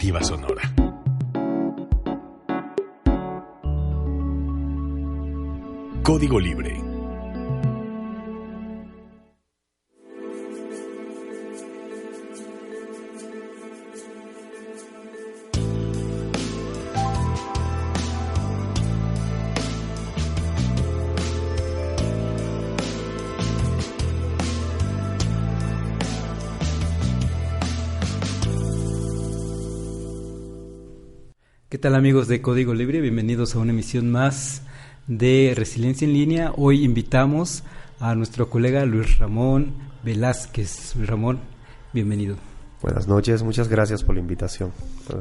Alternativa Sonora. Código Libre. ¿Qué tal, amigos de Código Libre? Bienvenidos a una emisión más de Resiliencia en Línea. Hoy invitamos a nuestro colega Luis Ramón Velázquez. Luis Ramón, bienvenido. Buenas noches, muchas gracias por la invitación.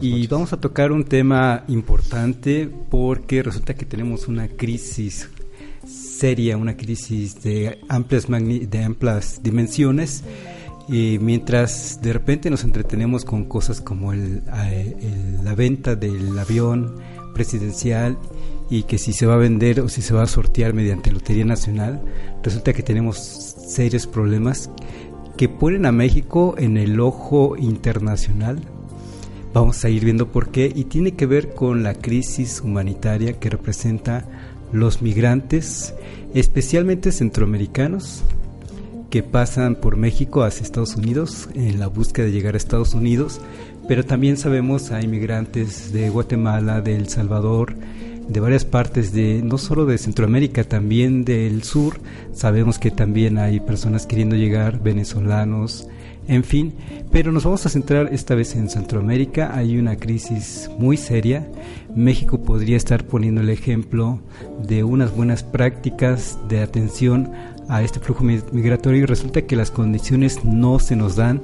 Y vamos a tocar un tema importante porque resulta que tenemos una crisis seria, una crisis de amplias dimensiones. Y mientras de repente nos entretenemos con cosas como la venta del avión presidencial y que si se va a vender o si se va a sortear mediante Lotería Nacional, resulta que tenemos serios problemas que ponen a México en el ojo internacional. Vamos a ir viendo por qué, y tiene que ver con la crisis humanitaria que representa los migrantes, especialmente centroamericanos, que pasan por México hacia Estados Unidos en la búsqueda de llegar a Estados Unidos, pero también sabemos hay migrantes de Guatemala, de El Salvador, de varias partes no solo de Centroamérica, también del sur. Sabemos que también hay personas queriendo llegar, venezolanos, en fin, pero nos vamos a centrar esta vez en Centroamérica. Hay una crisis muy seria. México podría estar poniendo el ejemplo de unas buenas prácticas de atención a este flujo migratorio, y resulta que las condiciones no se nos dan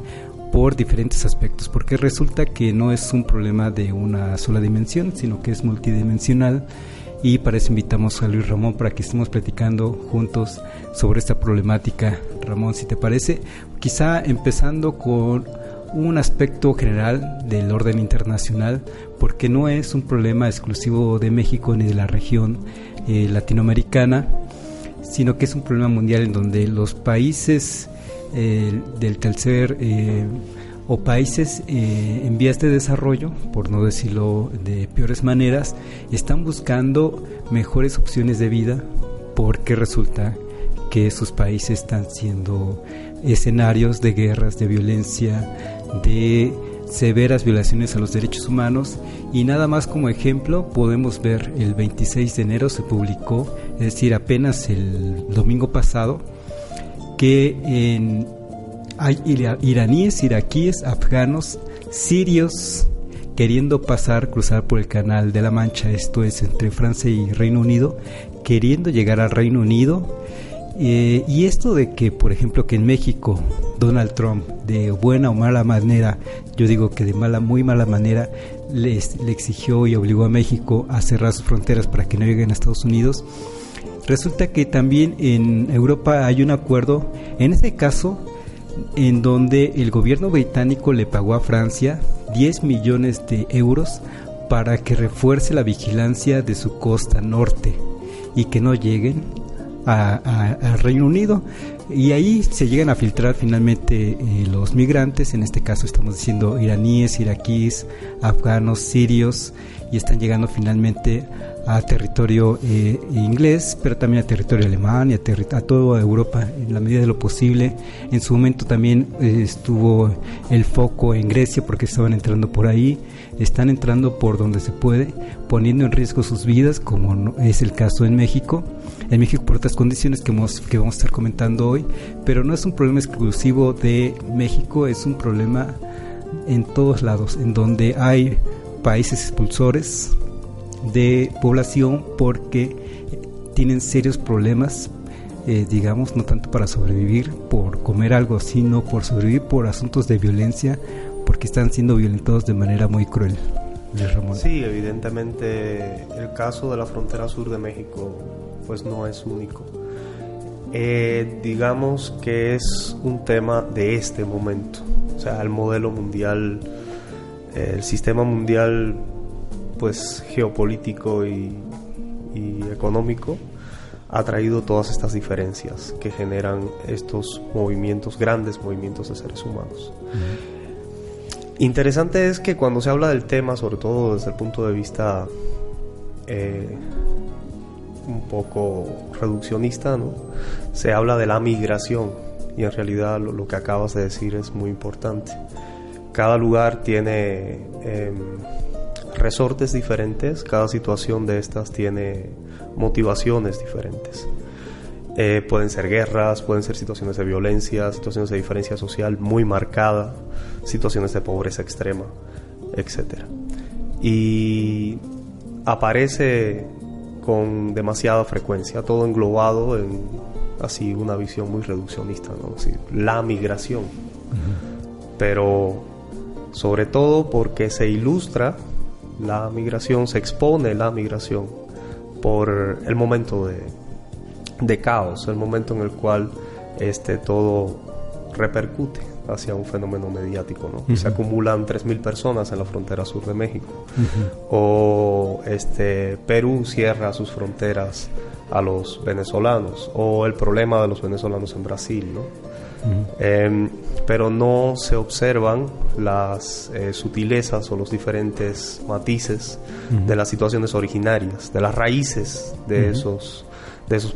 por diferentes aspectos, porque resulta que no es un problema de una sola dimensión, sino que es multidimensional, y para eso invitamos a Luis Ramón para que estemos platicando juntos sobre esta problemática. Ramón, si te parece, quizá empezando con un aspecto general del orden internacional, porque no es un problema exclusivo de México ni de la región latinoamericana, sino que es un problema mundial en donde los países del tercer o países en vías de desarrollo, por no decirlo de peores maneras, están buscando mejores opciones de vida, porque resulta que sus países están siendo escenarios de guerras, de violencia, de severas violaciones a los derechos humanos. Y nada más como ejemplo podemos ver el 26 de enero se publicó, es decir, apenas el domingo pasado, que hay iraníes, iraquíes, afganos, sirios queriendo cruzar por el Canal de la Mancha, esto es entre Francia y Reino Unido, queriendo llegar al Reino Unido. Y esto de que, por ejemplo, que en México Donald Trump, de buena o mala manera, yo digo que de muy mala manera, le exigió y obligó a México a cerrar sus fronteras para que no lleguen a Estados Unidos. Resulta que también en Europa hay un acuerdo, en este caso, en donde el gobierno británico le pagó a Francia 10 millones de euros para que refuerce la vigilancia de su costa norte y que no lleguen al Reino Unido, y ahí se llegan a filtrar finalmente los migrantes. En este caso estamos diciendo iraníes, iraquíes, afganos, sirios, y están llegando finalmente a territorio inglés, pero también a territorio alemán y a toda Europa en la medida de lo posible. En su momento también estuvo el foco en Grecia, porque estaban entrando por ahí. Están entrando por donde se puede, poniendo en riesgo sus vidas, como no es el caso en México por otras condiciones que vamos a estar comentando hoy. Pero no es un problema exclusivo de México, es un problema en todos lados, en donde hay países expulsores de población porque tienen serios problemas, digamos, no tanto para sobrevivir por comer algo, sino por sobrevivir por asuntos de violencia, porque están siendo violentados de manera muy cruel. Luis Ramón. Sí, evidentemente el caso de la frontera sur de México pues no es único. Digamos que es un tema de este momento, o sea, el modelo mundial, el sistema mundial pues geopolítico y económico ha traído todas estas diferencias que generan estos movimientos, grandes movimientos de seres humanos. Interesante es que cuando se habla del tema, sobre todo desde el punto de vista un poco reduccionista, ¿no? Se habla de la migración, y en realidad lo que acabas de decir es muy importante. Cada lugar tiene resortes diferentes, cada situación de estas tiene motivaciones diferentes. Pueden ser guerras, pueden ser situaciones de violencia, situaciones de diferencia social muy marcada, situaciones de pobreza extrema, etc. Y aparece con demasiada frecuencia, todo englobado en así una visión muy reduccionista, ¿no? Así, la migración. Pero sobre todo porque se ilustra la migración, se expone la migración por el momento de caos, el momento en el cual todo repercute hacia un fenómeno mediático, ¿no? Se acumulan 3.000 personas en la frontera sur de México, o Perú cierra sus fronteras a los venezolanos, o el problema de los venezolanos en Brasil, ¿no? Pero no se observan las sutilezas o los diferentes matices de las situaciones originarias, de las raíces de esos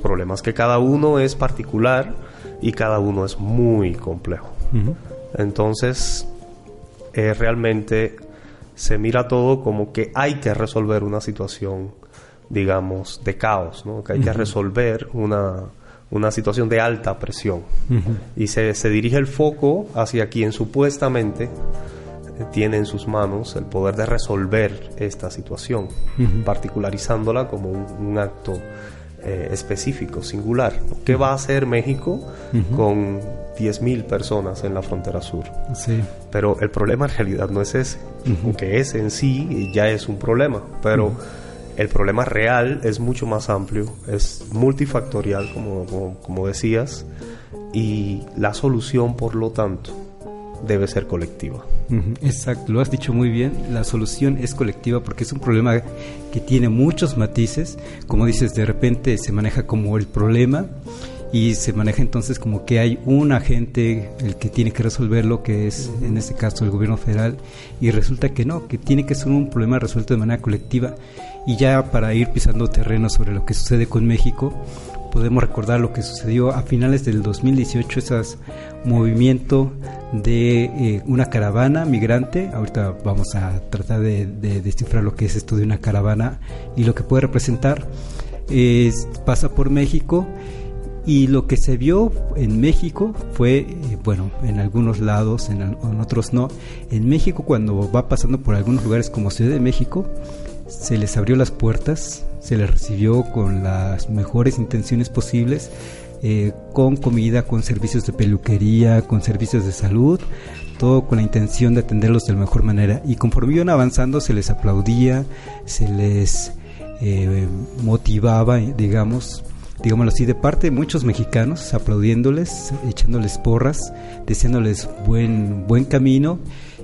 problemas, que cada uno es particular y cada uno es muy complejo. Entonces, realmente se mira todo como que hay que resolver una situación, digamos, de caos, ¿no? Que hay que resolver una situación de alta presión. Y se dirige el foco hacia quien supuestamente tiene en sus manos el poder de resolver esta situación, particularizándola como un acto específico, singular. ¿Qué va a hacer México con 10.000 personas en la frontera sur? Sí. Pero el problema en realidad no es ese, aunque ese en sí ya es un problema, pero el problema real es mucho más amplio, es multifactorial, como decías, y la solución, por lo tanto, debe ser colectiva. Exacto, lo has dicho muy bien, la solución es colectiva porque es un problema que tiene muchos matices. Como dices, de repente se maneja como el problema y se maneja entonces como que hay un agente el que tiene que resolverlo, que es en este caso el gobierno federal, y resulta que no, que tiene que ser un problema resuelto de manera colectiva. Y ya para ir pisando terreno sobre lo que sucede con México, podemos recordar lo que sucedió a finales del 2018, ese movimiento de una caravana migrante. Ahorita vamos a tratar de descifrar lo que es esto de una caravana y lo que puede representar. Pasa por México, y lo que se vio en México fue, en algunos lados, en otros no. En México, cuando va pasando por algunos lugares como Ciudad de México, se les abrió las puertas, se les recibió con las mejores intenciones posibles, con comida, con servicios de peluquería, con servicios de salud, todo con la intención de atenderlos de la mejor manera. Y conforme iban avanzando, se les aplaudía, se les motivaba, digámoslo así, de parte de muchos mexicanos, aplaudiéndoles, echándoles porras, deseándoles buen camino.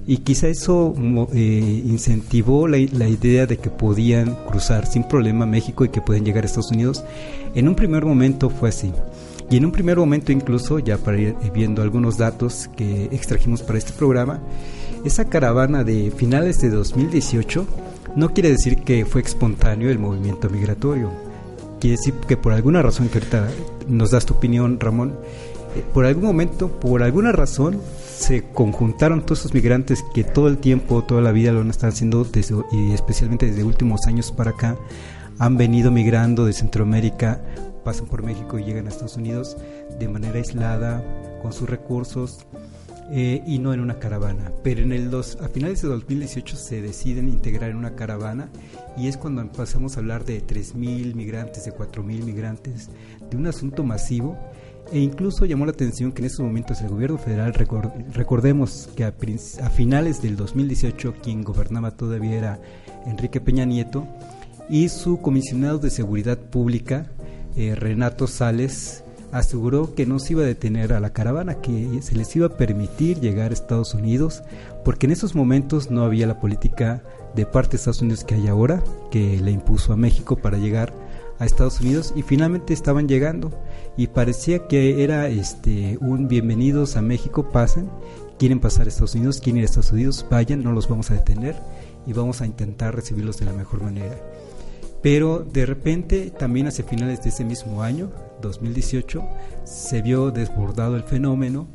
Y quizá eso incentivó la idea de que podían cruzar sin problema México y que pueden llegar a Estados Unidos. En un primer momento fue así. Y en un primer momento incluso, ya para ir viendo algunos datos que extrajimos para este programa, esa caravana de finales de 2018 no quiere decir que fue espontáneo el movimiento migratorio. Quiere decir que por alguna razón, que ahorita nos das tu opinión, Ramón, por algún momento, por alguna razón, se conjuntaron todos esos migrantes que todo el tiempo, toda la vida lo han estado haciendo, y especialmente desde últimos años para acá, han venido migrando de Centroamérica, pasan por México y llegan a Estados Unidos de manera aislada, con sus recursos, y no en una caravana. Pero a finales de 2018 se deciden integrar en una caravana, y es cuando empezamos a hablar de 3.000 migrantes, de 4.000 migrantes, de un asunto masivo. E incluso llamó la atención que en esos momentos el gobierno federal, recordemos que a finales del 2018 quien gobernaba todavía era Enrique Peña Nieto, y su comisionado de seguridad pública, Renato Sales, aseguró que no se iba a detener a la caravana, que se les iba a permitir llegar a Estados Unidos, porque en esos momentos no había la política de parte de Estados Unidos que hay ahora, que le impuso a México para llegar a Estados Unidos, y finalmente estaban llegando, y parecía que era un bienvenidos a México, pasen, quieren pasar a Estados Unidos, quieren ir a Estados Unidos, vayan, no los vamos a detener y vamos a intentar recibirlos de la mejor manera. Pero de repente, también hacia finales de ese mismo año, 2018, se vio desbordado el fenómeno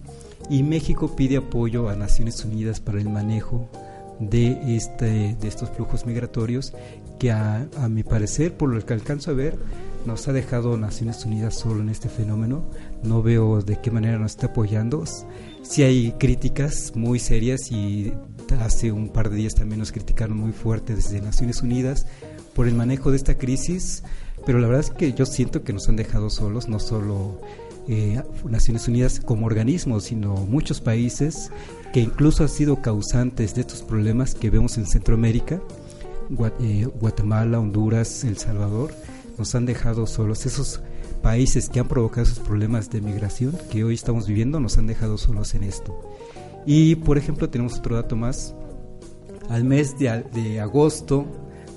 y México pide apoyo a Naciones Unidas para el manejo de estos flujos migratorios que a mi parecer, por lo que alcanzo a ver, nos ha dejado Naciones Unidas solo en este fenómeno. No veo de qué manera nos está apoyando. Sí hay críticas muy serias y hace un par de días también nos criticaron muy fuerte desde Naciones Unidas por el manejo de esta crisis, pero la verdad es que yo siento que nos han dejado solos, no solo Naciones Unidas como organismo, sino muchos países que incluso han sido causantes de estos problemas que vemos en Centroamérica, Guatemala, Honduras, El Salvador, nos han dejado solos. Esos países que han provocado esos problemas de migración que hoy estamos viviendo nos han dejado solos en esto. Y por ejemplo tenemos otro dato más. Al mes de agosto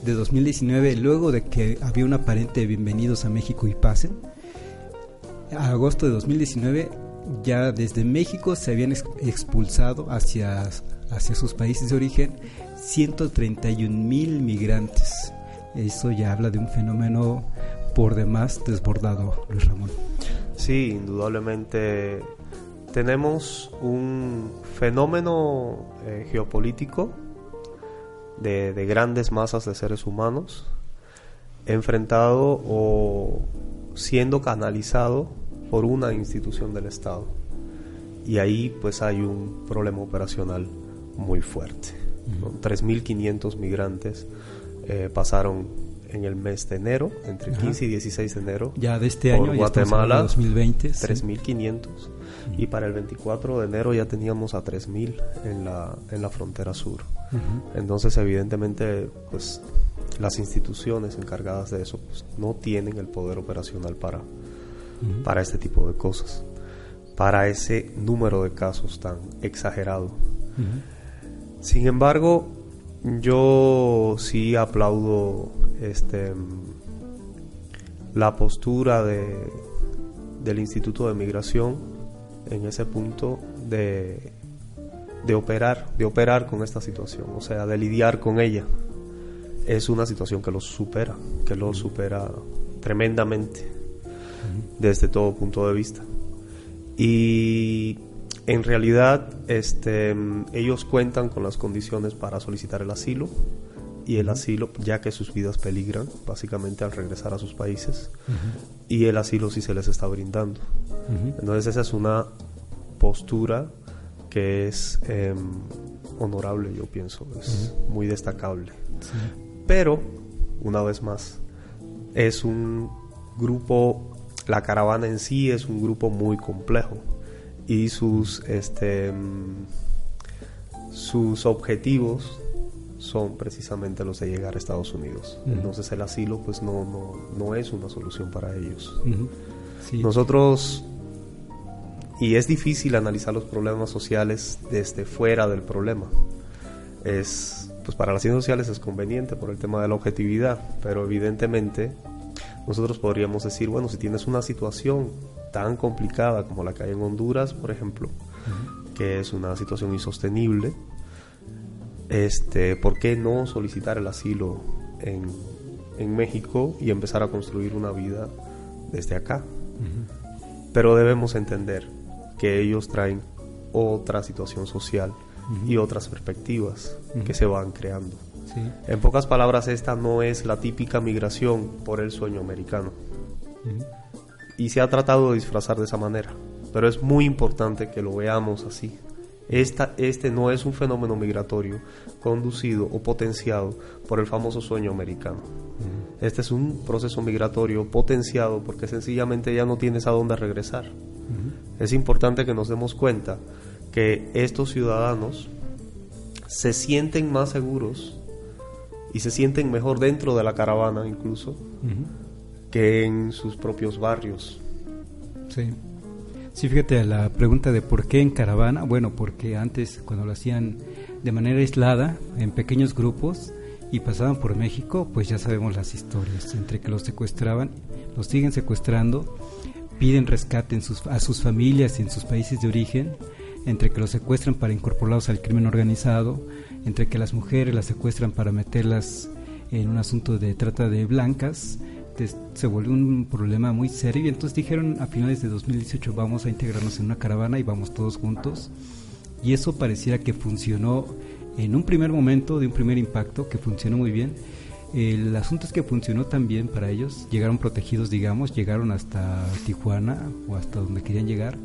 de 2019, luego de que había un aparente bienvenidos a México y pasen, a agosto de 2019 ya desde México se habían expulsado hacia sus países de origen 131,000 migrantes. Eso ya habla de un fenómeno por demás desbordado, Luis Ramón. Sí, indudablemente tenemos un fenómeno geopolítico de grandes masas de seres humanos enfrentado o siendo canalizado por una institución del Estado, y ahí pues hay un problema operacional muy fuerte, ¿no? 3.500 migrantes pasaron en el mes de enero, entre 15 y 16 de enero, ya de este año, Guatemala, 2020, 3.500, y para el 24 de enero ya teníamos a 3.000 en la frontera sur. Entonces evidentemente pues las instituciones encargadas de eso pues, no tienen el poder operacional para este tipo de cosas, para ese número de casos tan exagerado. Sin embargo, yo sí aplaudo la postura del Instituto de Migración en ese punto de operar con esta situación, o sea, de lidiar con ella. Es una situación que lo supera tremendamente desde todo punto de vista. Y en realidad ellos cuentan con las condiciones para solicitar el asilo, y el asilo, ya que sus vidas peligran básicamente al regresar a sus países, y el asilo sí se les está brindando. Entonces esa es una postura que es honorable, yo pienso, es muy destacable. Pero una vez más es un grupo, la caravana en sí es un grupo muy complejo, y sus objetivos son precisamente los de llegar a Estados Unidos. Entonces el asilo pues no es una solución para ellos. Nosotros, y es difícil analizar los problemas sociales desde fuera del problema, pues para las ciencias sociales es conveniente por el tema de la objetividad, pero evidentemente nosotros podríamos decir, bueno, si tienes una situación tan complicada como la que hay en Honduras, por ejemplo, que es una situación insostenible, ¿por qué no solicitar el asilo en México y empezar a construir una vida desde acá? Pero debemos entender que ellos traen otra situación social y otras perspectivas que se van creando. En pocas palabras, esta no es la típica migración por el sueño americano, y se ha tratado de disfrazar de esa manera, pero es muy importante que lo veamos así. Este no es un fenómeno migratorio conducido o potenciado por el famoso sueño americano. Este es un proceso migratorio potenciado porque sencillamente ya no tienes a dónde regresar. Es importante que nos demos cuenta que estos ciudadanos se sienten más seguros y se sienten mejor dentro de la caravana incluso que en sus propios barrios. Sí, fíjate, a la pregunta de por qué en caravana, bueno, porque antes cuando lo hacían de manera aislada, en pequeños grupos, y pasaban por México, pues ya sabemos las historias, entre que los secuestraban, los siguen secuestrando, piden rescate a sus familias en sus países de origen, entre que los secuestran para incorporarlos al crimen organizado, entre que las mujeres las secuestran para meterlas en un asunto de trata de blancas. Se volvió un problema muy serio y entonces dijeron a finales de 2018 vamos a integrarnos en una caravana y vamos todos juntos, y eso pareciera que funcionó en un primer momento, de un primer impacto, que funcionó muy bien. El asunto es que funcionó también para ellos, llegaron protegidos, digamos, llegaron hasta Tijuana o hasta donde querían llegar,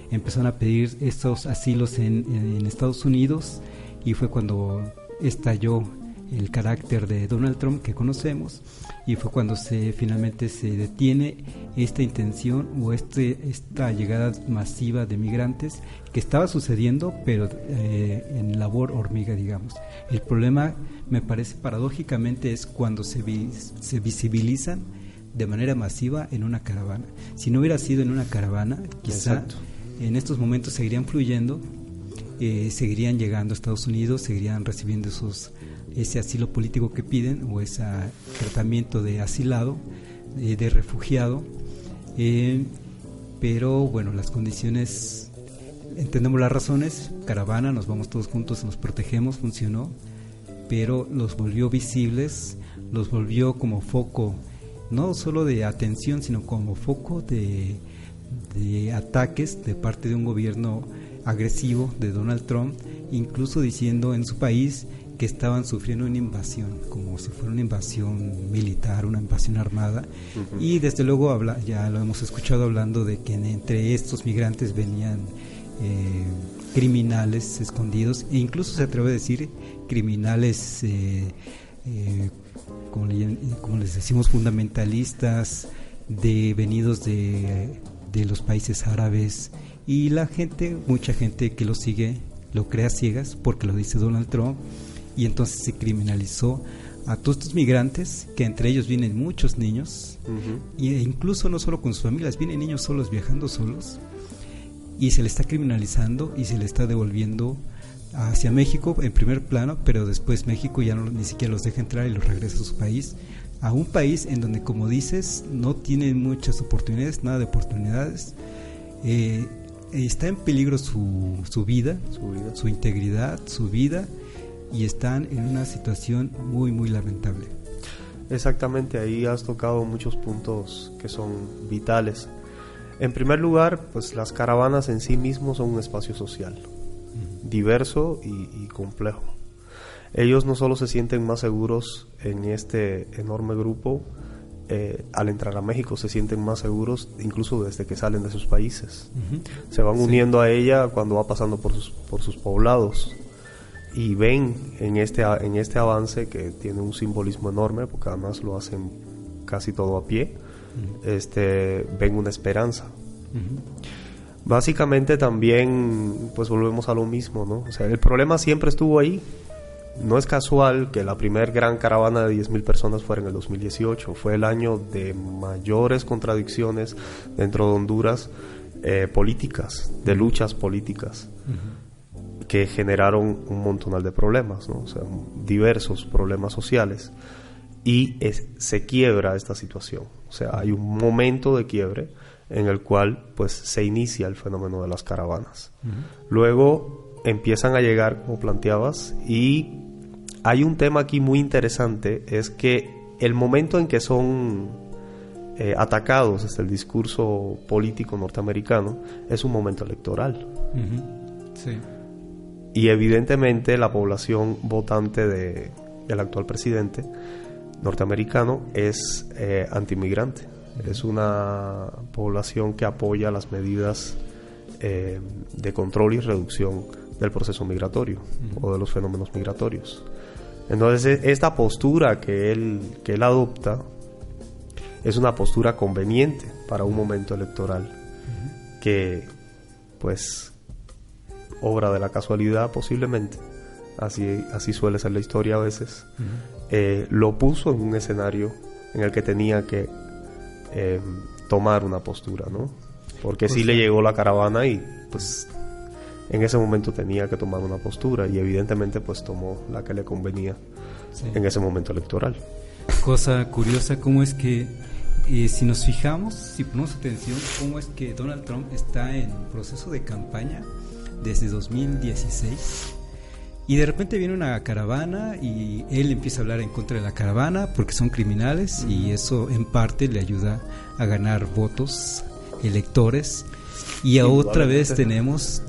empezaron a pedir estos asilos en Estados Unidos, y fue cuando estalló el carácter de Donald Trump que conocemos, y fue cuando finalmente se detiene esta intención o esta llegada masiva de migrantes que estaba sucediendo, pero en labor hormiga, digamos. El problema, me parece paradójicamente, es cuando se visibilizan de manera masiva en una caravana. Si no hubiera sido en una caravana, quizá Exacto. en estos momentos seguirían fluyendo, seguirían llegando a Estados Unidos, seguirían recibiendo ese asilo político que piden, o ese tratamiento de asilado, de refugiado, pero bueno, las condiciones, entendemos las razones, caravana, nos vamos todos juntos, nos protegemos, funcionó, pero los volvió visibles, los volvió como foco, no solo de atención, sino como foco de ataques de parte de un gobierno agresivo de Donald Trump, incluso diciendo en su país que estaban sufriendo una invasión, como si fuera una invasión militar, una invasión armada. Uh-huh. Y desde luego ya lo hemos escuchado hablando de que entre estos migrantes venían criminales escondidos, e incluso se atreve a decir criminales, como les decimos, fundamentalistas, venidos de los países árabes, y mucha gente que lo sigue, lo cree a ciegas porque lo dice Donald Trump. Y entonces se criminalizó a todos estos migrantes, que entre ellos vienen muchos niños, uh-huh. e incluso no solo con sus familias, vienen niños solos, viajando solos, y se le está criminalizando y se le está devolviendo hacia México en primer plano, pero después México ya ni siquiera los deja entrar y los regresa a su país, a un país en donde, como dices, no tienen muchas oportunidades, nada de oportunidades. Está en peligro su vida, su integridad, su vida, y están en una situación muy, muy lamentable. Exactamente, ahí has tocado muchos puntos que son vitales. En primer lugar, pues las caravanas en sí mismos son un espacio social, uh-huh. diverso y complejo. Ellos no solo se sienten más seguros en este enorme grupo, al entrar a México se sienten más seguros incluso desde que salen de sus países. Uh-huh. Se van uniendo a ella cuando va pasando por sus poblados, y ven en este avance, que tiene un simbolismo enorme porque además lo hacen casi todo a pie, uh-huh. Ven una esperanza. Uh-huh. Básicamente también pues volvemos a lo mismo, ¿no? O sea, el problema siempre estuvo ahí. No es casual que la primer gran caravana de 10,000 personas fuera en el 2018. Fue el año de mayores contradicciones dentro de Honduras, políticas, de luchas políticas, uh-huh. que generaron un montonal de problemas, ¿no? O sea, diversos problemas sociales, y se quiebra esta situación. O sea, hay un momento de quiebre en el cual pues se inicia el fenómeno de las caravanas. Uh-huh. Luego empiezan a llegar, como planteabas, y hay un tema aquí muy interesante, es que el momento en que son atacados desde el discurso político norteamericano es un momento electoral. Uh-huh. Sí. Y evidentemente la población votante del actual presidente norteamericano es antimigrante. Uh-huh. Es una población que apoya las medidas de control y reducción del proceso migratorio, uh-huh. o de los fenómenos migratorios. Entonces esta postura que él adopta es una postura conveniente para un momento electoral, uh-huh. que pues obra de la casualidad posiblemente, así suele ser la historia a veces, uh-huh. Lo puso en un escenario en el que tenía que tomar una postura, ¿no? Porque pues sí le llegó la caravana y pues en ese momento tenía que tomar una postura, y evidentemente pues tomó la que le convenía, sí. en ese momento electoral. Cosa curiosa, cómo es que si nos fijamos, si ponemos atención, cómo es que Donald Trump está en proceso de campaña desde 2016. Y de repente viene una caravana y él empieza a hablar en contra de la caravana porque son criminales, y eso en parte le ayuda a ganar votos, electores. Y otra vez tenemos,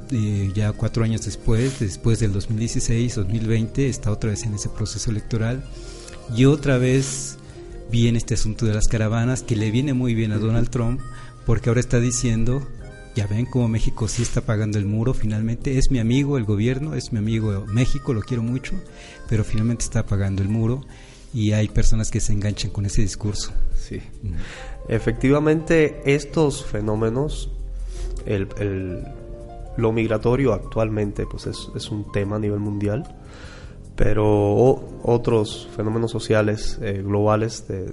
ya 4 años después del 2016, 2020, está otra vez en ese proceso electoral, y otra vez viene este asunto de las caravanas que le viene muy bien a Donald Trump, porque ahora está diciendo: ya ven cómo México sí está pagando el muro finalmente, es mi amigo el gobierno, es mi amigo México, lo quiero mucho, pero finalmente está pagando el muro, y hay personas que se enganchan con ese discurso. Sí, efectivamente estos fenómenos, lo migratorio actualmente pues es un tema a nivel mundial, pero otros fenómenos sociales globales de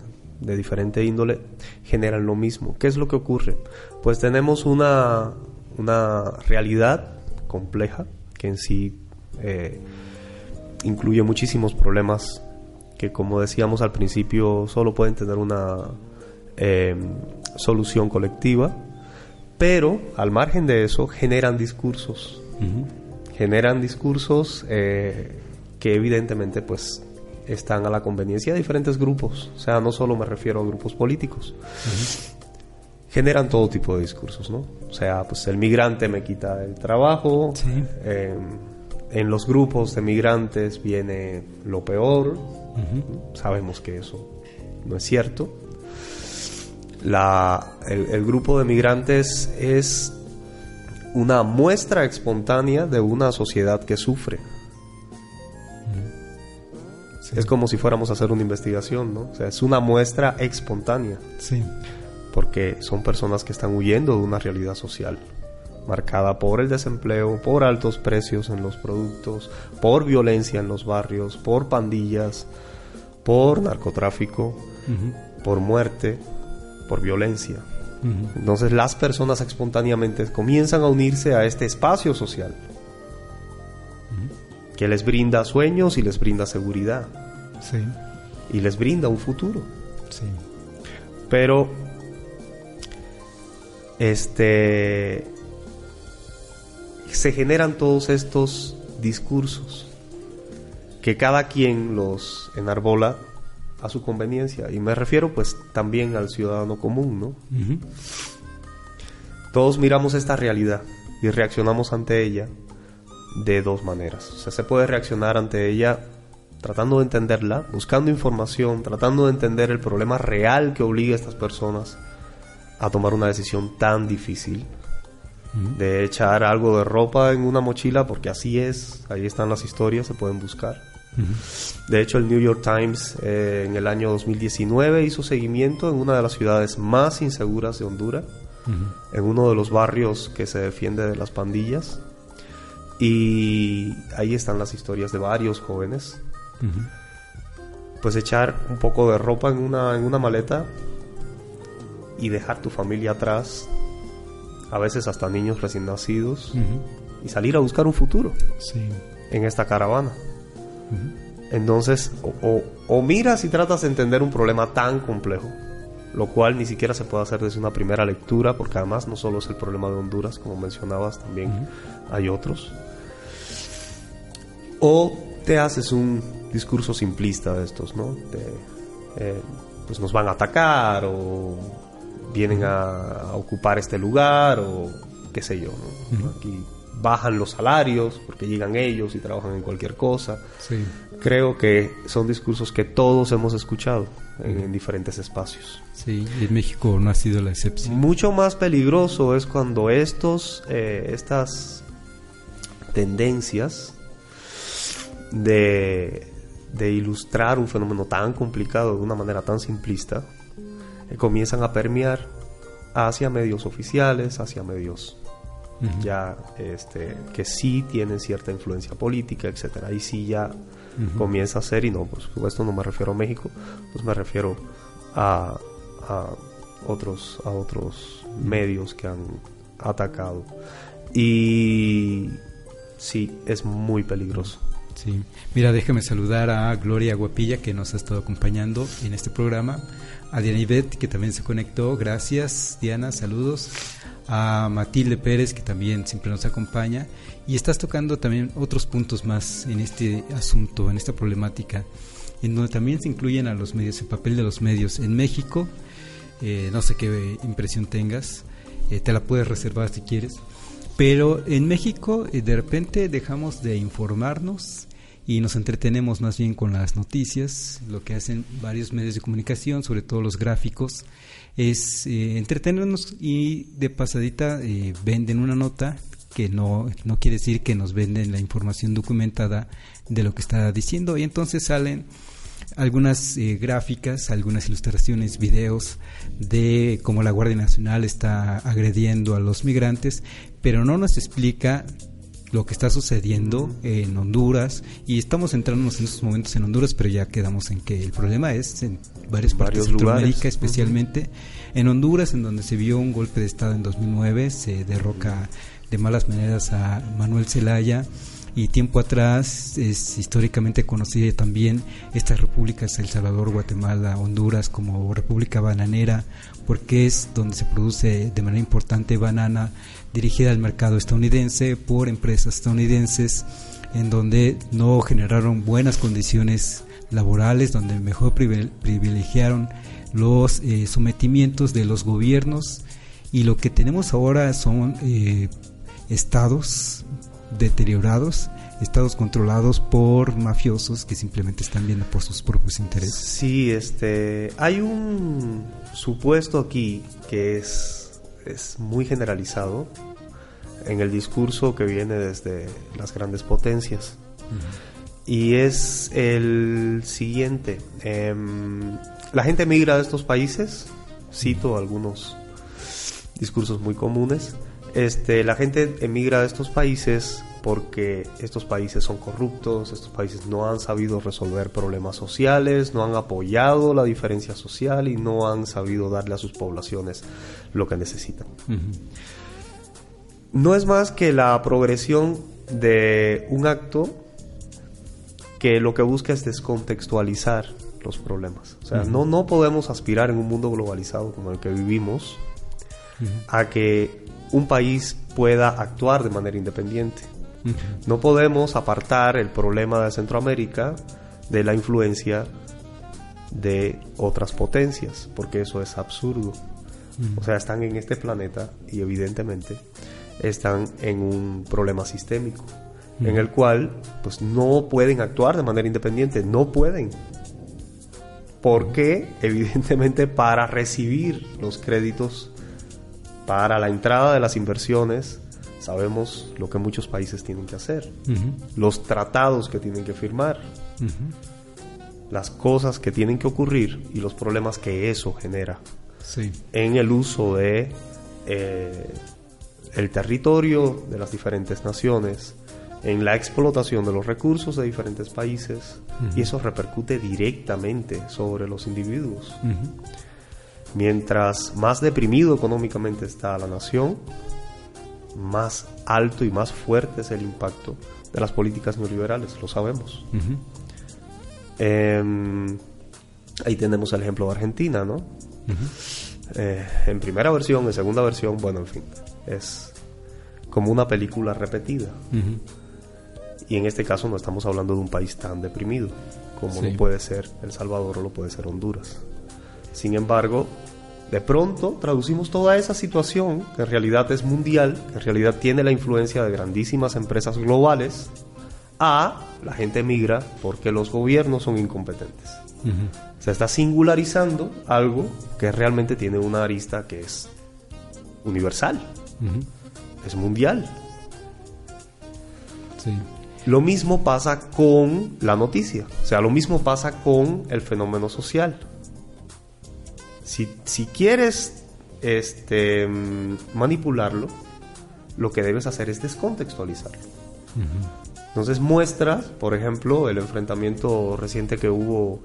diferente índole generan lo mismo. ¿Qué es lo que ocurre? Pues tenemos una realidad compleja que en sí incluye muchísimos problemas que, como decíamos al principio, solo pueden tener una solución colectiva, pero al margen de eso generan discursos. Generan discursos que evidentemente pues están a la conveniencia de diferentes grupos. O sea, no solo me refiero a grupos políticos. Generan todo tipo de discursos, ¿no? O sea, pues el migrante me quita el trabajo. Sí. En los grupos de migrantes viene lo peor. Sabemos que eso no es cierto. El grupo de migrantes es una muestra espontánea de una sociedad que sufre. Sí. Es como si fuéramos a hacer una investigación, ¿no? O sea, es una muestra espontánea. Sí. Porque son personas que están huyendo de una realidad social marcada por el desempleo, por altos precios en los productos, por violencia en los barrios, por pandillas, por narcotráfico, por muerte, por violencia. Entonces las personas espontáneamente comienzan a unirse a este espacio social que les brinda sueños y les brinda seguridad. Sí. Y les brinda un futuro. Sí. Pero se generan todos estos discursos que cada quien los enarbola a su conveniencia, y me refiero pues también al ciudadano común, ¿no? Todos miramos esta realidad y reaccionamos ante ella de dos maneras. O sea, se puede reaccionar ante ella tratando de entenderla, buscando información, tratando de entender el problema real que obliga a estas personas a tomar una decisión tan difícil, de echar algo de ropa en una mochila, porque así es, ahí están las historias, se pueden buscar. De hecho, el New York Times en el año 2019 hizo seguimiento en una de las ciudades más inseguras de Honduras, en uno de los barrios que se defiende de las pandillas, y ahí están las historias de varios jóvenes. Pues echar un poco de ropa en una maleta y dejar tu familia atrás, a veces hasta niños recién nacidos, y salir a buscar un futuro en esta caravana. Entonces, o miras y tratas de entender un problema tan complejo, lo cual ni siquiera se puede hacer desde una primera lectura, porque además no solo es el problema de Honduras, como mencionabas, también hay otros. O te haces un discurso simplista de estos, ¿no? Pues nos van a atacar, o vienen a ocupar este lugar, o qué sé yo, ¿no? Aquí bajan los salarios porque llegan ellos y trabajan en cualquier cosa. Sí. Creo que son discursos que todos hemos escuchado en diferentes espacios. Sí, y en México no ha sido la excepción. Mucho más peligroso es cuando estas tendencias de ilustrar un fenómeno tan complicado de una manera tan simplista comienzan a permear hacia medios oficiales, hacia medios ya que sí tienen cierta influencia política, etcétera. Ahí sí ya comienza a ser, y no, por supuesto no me refiero a México, pues me refiero a otros medios que han atacado. Y sí, es muy peligroso. Sí. Mira, déjame saludar a Gloria Guapilla, que nos ha estado acompañando en este programa, a Diana Ivette, que también se conectó, gracias Diana, saludos, a Matilde Pérez, que también siempre nos acompaña, y estás tocando también otros puntos más en este asunto, en esta problemática, en donde también se incluyen a los medios, el papel de los medios. En México, no sé qué impresión tengas, te la puedes reservar si quieres, pero en México de repente dejamos de informarnos y nos entretenemos más bien con las noticias. Lo que hacen varios medios de comunicación, sobre todo los gráficos, es entretenernos, y de pasadita venden una nota que no quiere decir que nos venden la información documentada de lo que está diciendo, y entonces salen algunas gráficas, algunas ilustraciones, videos de cómo la Guardia Nacional está agrediendo a los migrantes, pero no nos explica lo que está sucediendo en Honduras, y estamos centrándonos en estos momentos en Honduras, pero ya quedamos en que el problema es en varias partes de Centroamérica, especialmente en Honduras, en donde se vio un golpe de estado en 2009, se derroca de malas maneras a Manuel Zelaya, y tiempo atrás es históricamente conocida también estas repúblicas, El Salvador, Guatemala, Honduras, como república bananera, porque es donde se produce de manera importante banana dirigida al mercado estadounidense por empresas estadounidenses, en donde no generaron buenas condiciones laborales, donde mejor privilegiaron los sometimientos de los gobiernos, y lo que tenemos ahora son estados deteriorados, estados controlados por mafiosos que simplemente están viendo por sus propios intereses. Sí, hay un supuesto aquí que es muy generalizado en el discurso que viene desde las grandes potencias, y es el siguiente: la gente migra de estos países, cito algunos discursos muy comunes. La gente emigra de estos países porque estos países son corruptos, estos países no han sabido resolver problemas sociales, no han apoyado la diferencia social y no han sabido darle a sus poblaciones lo que necesitan. No es más que la progresión de un acto que lo que busca es descontextualizar los problemas. O sea, no podemos aspirar en un mundo globalizado como el que vivimos a que un país pueda actuar de manera independiente. No podemos apartar el problema de Centroamérica de la influencia de otras potencias, porque eso es absurdo. O sea, están en este planeta y evidentemente están en un problema sistémico en el cual pues no pueden actuar de manera independiente, no pueden, porque evidentemente para recibir los créditos para la entrada de las inversiones, sabemos lo que muchos países tienen que hacer, los tratados que tienen que firmar, las cosas que tienen que ocurrir y los problemas que eso genera en el uso de el territorio de las diferentes naciones, en la explotación de los recursos de diferentes países, y eso repercute directamente sobre los individuos. Mientras más deprimido económicamente está la nación, más alto y más fuerte es el impacto de las políticas neoliberales, lo sabemos. Ahí tenemos el ejemplo de Argentina, ¿no? En primera versión, en segunda versión, bueno, en fin, es como una película repetida. Y en este caso no estamos hablando de un país tan deprimido como lo puede ser El Salvador o lo puede ser Honduras. Sin embargo, de pronto traducimos toda esa situación, que en realidad es mundial, que en realidad tiene la influencia de grandísimas empresas globales, a la gente migra porque los gobiernos son incompetentes. Se está singularizando algo que realmente tiene una arista que es universal, es mundial. Lo mismo pasa con la noticia, o sea, lo mismo pasa con el fenómeno social. Si quieres manipularlo, lo que debes hacer es descontextualizarlo. Entonces muestras, por ejemplo, el enfrentamiento reciente que hubo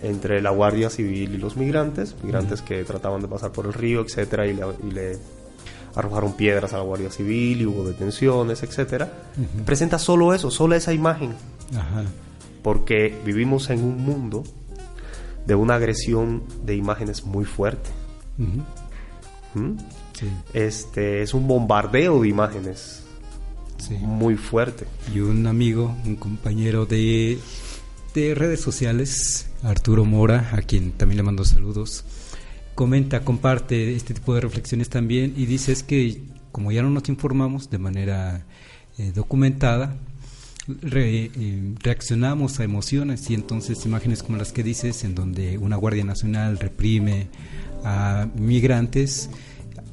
entre la Guardia Civil y los migrantes que trataban de pasar por el río, etcétera, y le arrojaron piedras a la Guardia Civil y hubo detenciones, etcétera. Presenta solo eso, solo esa imagen. Porque vivimos en un mundo de una agresión de imágenes muy fuerte. Sí. Es un bombardeo de imágenes, sí, muy fuerte. Y un amigo, un compañero de redes sociales, Arturo Mora, a quien también le mando saludos, comparte este tipo de reflexiones también, y dice es que como ya no nos informamos de manera documentada, reaccionamos a emociones, y entonces imágenes como las que dices, en donde una Guardia Nacional reprime a migrantes,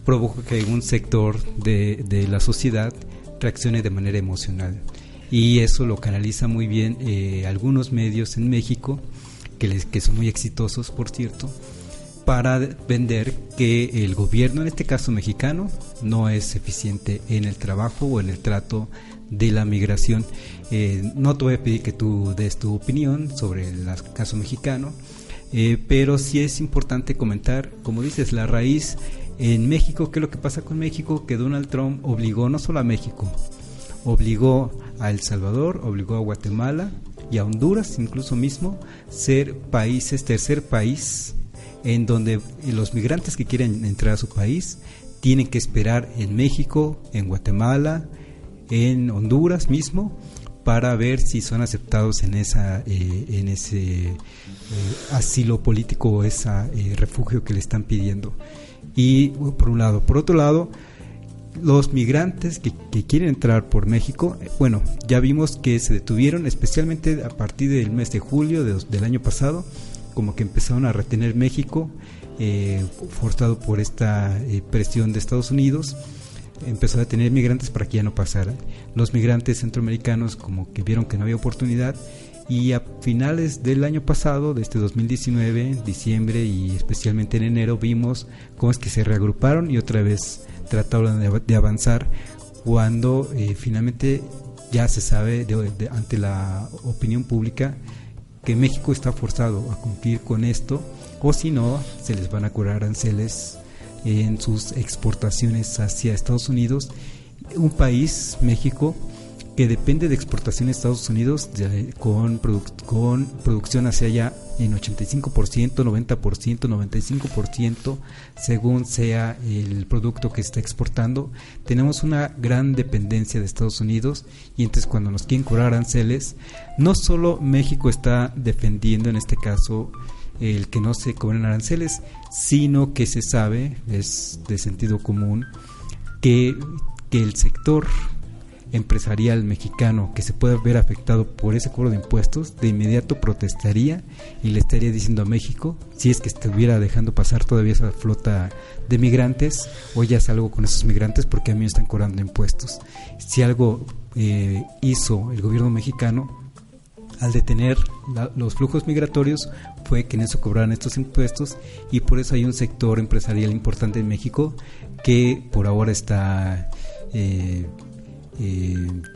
provoca que un sector de la sociedad reaccione de manera emocional, y eso lo canaliza muy bien algunos medios en México, que son muy exitosos, por cierto, para vender que el gobierno, en este caso mexicano, no es eficiente en el trabajo o en el trato de la migración. No te voy a pedir que tú des tu opinión sobre el caso mexicano, pero sí es importante comentar, como dices, la raíz en México. ¿Qué es lo que pasa con México? Que Donald Trump obligó no solo a México, obligó a El Salvador, obligó a Guatemala y a Honduras incluso mismo ser países, tercer país, en donde los migrantes que quieren entrar a su país tienen que esperar en México, en Guatemala, en Honduras mismo, para ver si son aceptados en ese asilo político o ese refugio que le están pidiendo. Y por un lado, por otro lado, los migrantes que quieren entrar por México, bueno, ya vimos que se detuvieron, especialmente a partir del mes de julio del año pasado, como que empezaron a retener México, forzado por esta presión de Estados Unidos. Empezó a detener migrantes para que ya no pasaran. Los migrantes centroamericanos como que vieron que no había oportunidad, y a finales del año pasado, de este 2019, diciembre y especialmente en enero, vimos cómo es que se reagruparon y otra vez trataron de avanzar, cuando finalmente ya se sabe ante la opinión pública que México está forzado a cumplir con esto, o si no se les van a cobrar aranceles en sus exportaciones hacia Estados Unidos, un país, México, que depende de exportación a Estados Unidos, con producción hacia allá en 85%, 90%, 95%, según sea el producto que está exportando. Tenemos una gran dependencia de Estados Unidos, y entonces cuando nos quieren cobrar aranceles, no solo México está defendiendo en este caso el que no se cobren aranceles, sino que se sabe, es de sentido común, que el sector empresarial mexicano que se pueda ver afectado por ese cobro de impuestos, de inmediato protestaría y le estaría diciendo a México, si es que estuviera dejando pasar todavía esa flota de migrantes, oye, haz algo con esos migrantes porque a mí me están cobrando impuestos. Si algo hizo el gobierno mexicano al detener los flujos migratorios, fue que en eso cobraran estos impuestos, y por eso hay un sector empresarial importante en México que por ahora está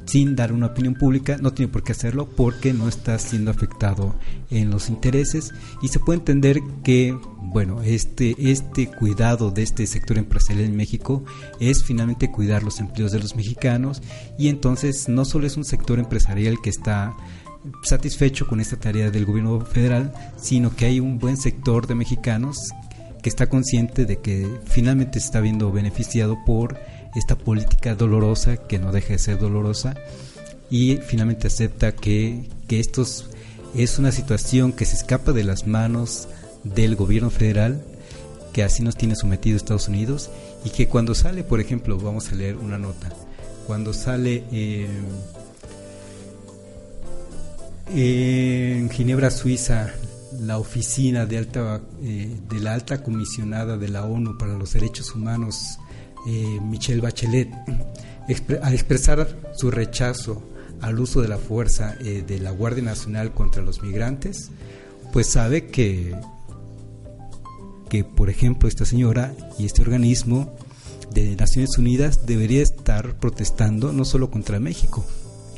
sin dar una opinión pública, no tiene por qué hacerlo porque no está siendo afectado en los intereses, y se puede entender que, bueno, este cuidado de este sector empresarial en México es finalmente cuidar los empleos de los mexicanos, y entonces no solo es un sector empresarial que está satisfecho con esta tarea del gobierno federal, sino que hay un buen sector de mexicanos que está consciente de que finalmente se está viendo beneficiado por esta política dolorosa, que no deja de ser dolorosa, y finalmente acepta que esto es una situación que se escapa de las manos del gobierno federal, que así nos tiene sometido Estados Unidos, y que cuando sale, por ejemplo, vamos a leer una nota, cuando sale en Ginebra, Suiza, la oficina de la alta comisionada de la ONU para los Derechos Humanos, Michelle Bachelet, al expresar su rechazo al uso de la fuerza de la Guardia Nacional contra los migrantes, pues sabe que por ejemplo esta señora y este organismo de Naciones Unidas debería estar protestando no solo contra México,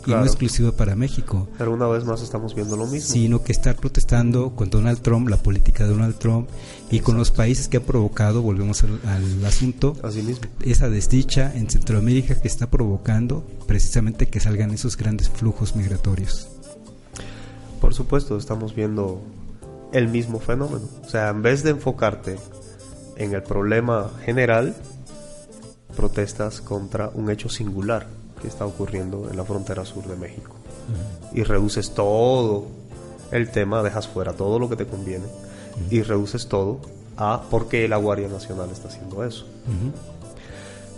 claro, y no exclusivo para México, pero una vez más estamos viendo lo mismo, sino que estar protestando con Donald Trump, la política de Donald Trump, y con los países que ha provocado, volvemos al asunto, así mismo, esa desdicha en Centroamérica que está provocando precisamente que salgan esos grandes flujos migratorios. Por supuesto, estamos viendo el mismo fenómeno. O sea, en vez de enfocarte en el problema general, protestas contra un hecho singular que está ocurriendo en la frontera sur de México. Y reduces todo el tema, dejas fuera todo lo que te conviene y reduces todo a por qué la Guardia Nacional está haciendo eso.